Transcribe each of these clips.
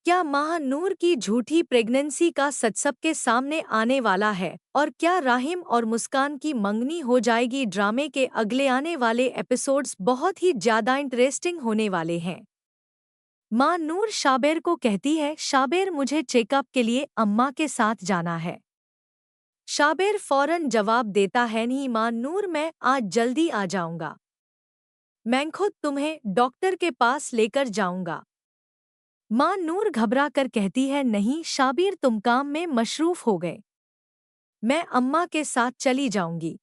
क्या महानूर की झूठी प्रेगनेंसी का सच सबके सामने आने वाला है और क्या राहिम और मुस्कान की मंगनी हो जाएगी? ड्रामे के अगले आने वाले एपिसोड्स बहुत ही ज्यादा इंटरेस्टिंग होने वाले हैं। मां नूर शाबेर को कहती है, शाबेर मुझे चेकअप के लिए अम्मा के साथ जाना है। शाबेर फौरन जवाब देता है, नहीं मां नूर, मैं आज जल्दी आ जाऊंगा। मैं खुद तुम्हें डॉक्टर के पास लेकर जाऊंगा। मां नूर घबरा कर कहती है, नहीं शाबीर, तुम काम में मशरूफ हो गए। मैं अम्मा के साथ चली जाऊंगी।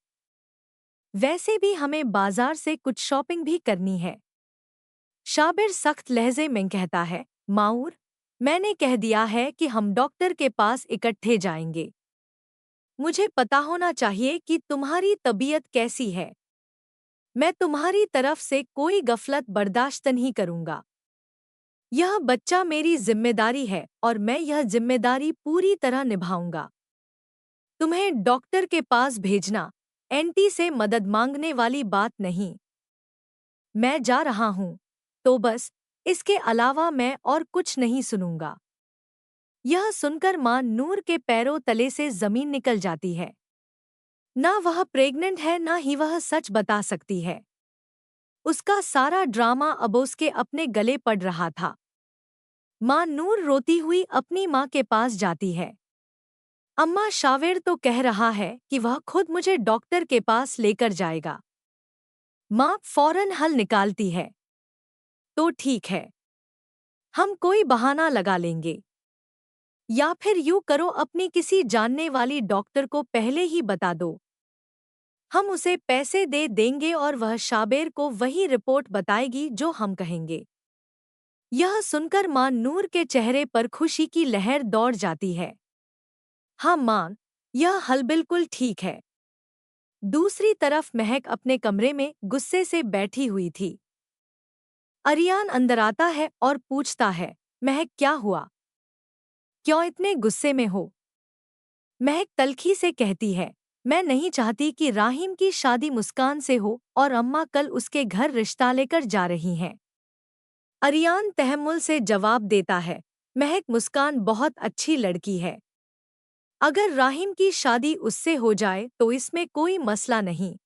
वैसे भी हमें बाजार से कुछ शॉपिंग भी करनी है। शाबिर सख्त लहजे में कहता है, माऊर, मैंने कह दिया है कि हम डॉक्टर के पास इकट्ठे जाएंगे। मुझे पता होना चाहिए कि तुम्हारी तबीयत कैसी है। मैं तुम्हारी तरफ से कोई गफलत बर्दाश्त नहीं करूंगा। यह बच्चा मेरी जिम्मेदारी है और मैं यह जिम्मेदारी पूरी तरह निभाऊंगा। तुम्हें डॉक्टर के पास भेजना एंटी से मदद मांगने वाली बात नहीं। मैं जा रहा हूं, तो बस, इसके अलावा मैं और कुछ नहीं सुनूंगा। यह सुनकर मां नूर के पैरों तले से जमीन निकल जाती है। ना वह प्रेग्नेंट है, ना ही वह सच बता सकती है। उसका सारा ड्रामा अब उसके अपने गले पड़ रहा था। मां नूर रोती हुई अपनी मां के पास जाती है। अम्मा, शावेर तो कह रहा है कि वह खुद मुझे डॉक्टर के पास लेकर जाएगा। मां फौरन हल निकालती है, तो ठीक है, हम कोई बहाना लगा लेंगे। या फिर यूं करो, अपनी किसी जानने वाली डॉक्टर को पहले ही बता दो। हम उसे पैसे दे देंगे और वह शाबेर को वही रिपोर्ट बताएगी जो हम कहेंगे। यह सुनकर मां नूर के चेहरे पर खुशी की लहर दौड़ जाती है। हाँ मां, यह हल बिल्कुल ठीक है। दूसरी तरफ महक अपने कमरे में गुस्से से बैठी हुई थी। अरियान अंदर आता है और पूछता है, महक क्या हुआ? क्यों इतने गुस्से में हो? महक तल्खी से कहती है, मैं नहीं चाहती कि राहिम की शादी मुस्कान से हो और अम्मा कल उसके घर रिश्ता लेकर जा रही हैं। अरियान तहम्मुल से जवाब देता है, महक, मुस्कान बहुत अच्छी लड़की है। अगर राहिम की शादी उससे हो जाए तो इसमें कोई मसला नहीं।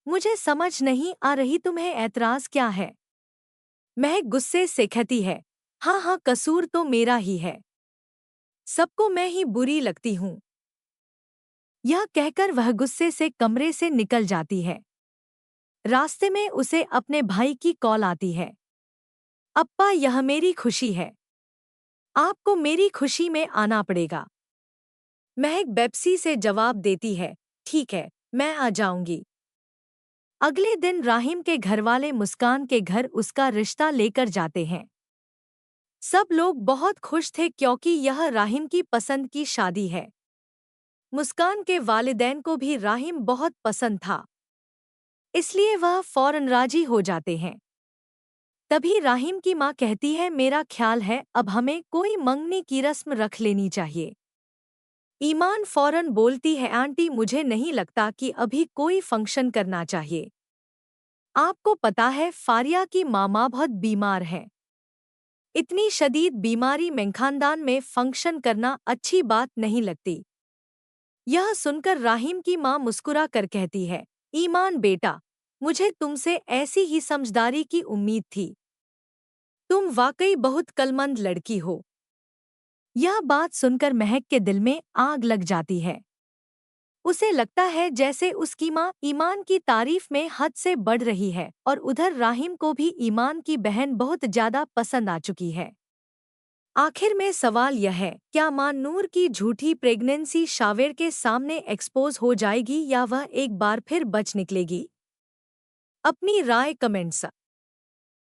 मुझे समझ नहीं आ रही तुम्हें ऐतराज क्या है? महक गुस्से से कहती है, हाँ हाँ, कसूर तो मेरा ही है। सबको मैं ही बुरी लगती हूँ। यह कहकर वह गुस्से से कमरे से निकल जाती है। रास्ते में उसे अपने भाई की कॉल आती है। अप्पा, यह मेरी खुशी है। आपको मेरी खुशी में आना पड़ेगा। महक बेप्सी से जवाब देती है, ठीक है, मैं आ जाऊंगी। अगले दिन राहिम के घरवाले मुस्कान के घर उसका रिश्ता लेकर जाते हैं। सब लोग बहुत खुश थे क्योंकि यह राहिम की पसंद की शादी है। मुस्कान के वालिदैन को भी राहिम बहुत पसंद था, इसलिए वह फौरन राजी हो जाते हैं। तभी राहिम की मां कहती है, मेरा ख्याल है अब हमें कोई मंगनी की रस्म रख लेनी चाहिए। ईमान फौरन बोलती है, आंटी, मुझे नहीं लगता कि अभी कोई फंक्शन करना चाहिए। आपको पता है फारिया की मामा बहुत बीमार है। इतनी शदीद बीमारी में खानदान में फंक्शन करना अच्छी बात नहीं लगती। यह सुनकर राहिम की मां मुस्कुरा कर कहती है, ईमान बेटा, मुझे तुमसे ऐसी ही समझदारी की उम्मीद थी। तुम वाकई बहुत कलमंद लड़की हो। यह बात सुनकर महक के दिल में आग लग जाती है। उसे लगता है जैसे उसकी मां ईमान की तारीफ में हद से बढ़ रही है और उधर राहिम को भी ईमान की बहन बहुत ज्यादा पसंद आ चुकी है। आखिर में सवाल यह है, क्या मां नूर की झूठी प्रेगनेंसी शावेर के सामने एक्सपोज हो जाएगी या वह एक बार फिर बच निकलेगी? अपनी राय कमेंट्स